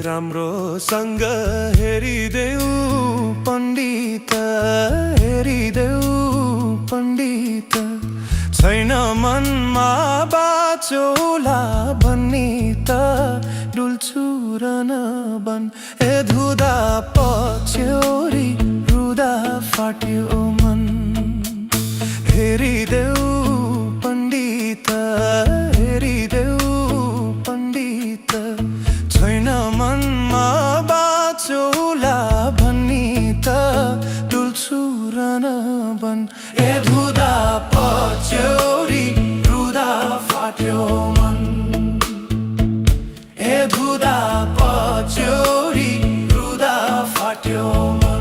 राम्रोसँग हेरिदेऊ पण्डित, हेरिदेऊ पण्डित। छैन मनमा बाँचौला भन्ने त डुल्छु र नबन। ए धुँदा पछ्यौरी रुँदा फाट्यो मन। हेरिदेऊ पण्डित, हेरिदेऊ पण्डित। छैन मनमा बाँचौला भन्ने त डुल्छु र नबन। ए धुँदा पछ्यौरी रुँदा फाट्यो मन। ए धुँदा पछ्यौरी रुँदा फाट्यो मन।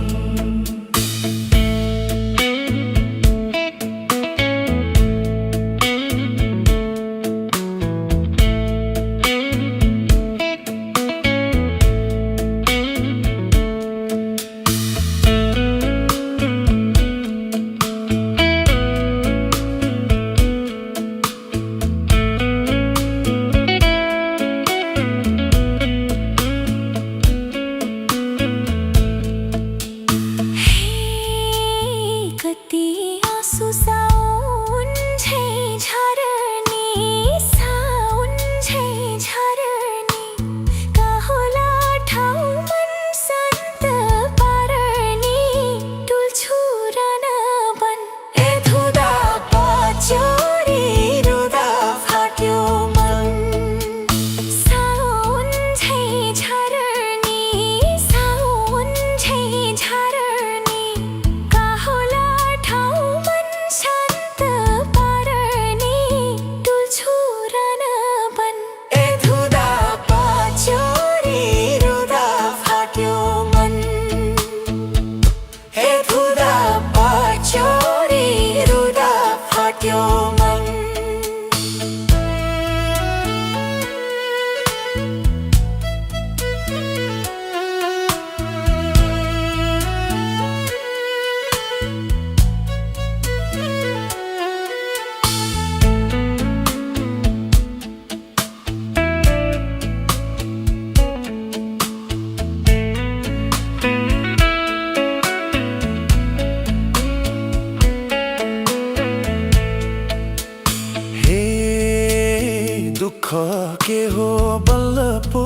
के हो बल्ल पो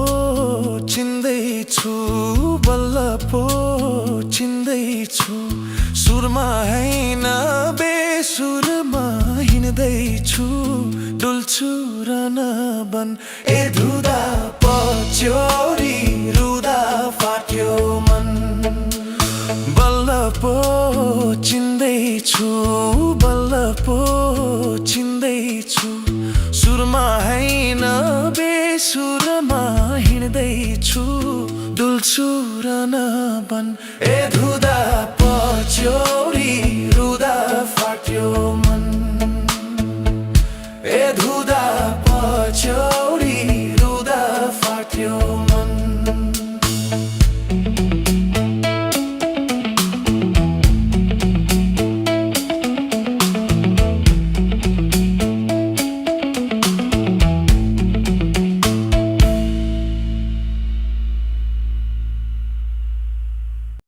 चिन्दैछु, बल्ल पो चिन्दैछु। सुरमा हैन बेसुरमा हिँड्दैछु, डुल्छु र नबन। ए धुँदा पछ्यौरी रुँदा फाट्यो मन। बल्ल पो चिन्दैछु, बल्ल पो चिन्दैछु। सुरमा हैन बेसुरमा हिँड्दैछु, डुल्छु र नबन। ए धुँदा पछ्यौरी रुँदा फाट्यो मन। ए धुँदा पछ्यौरी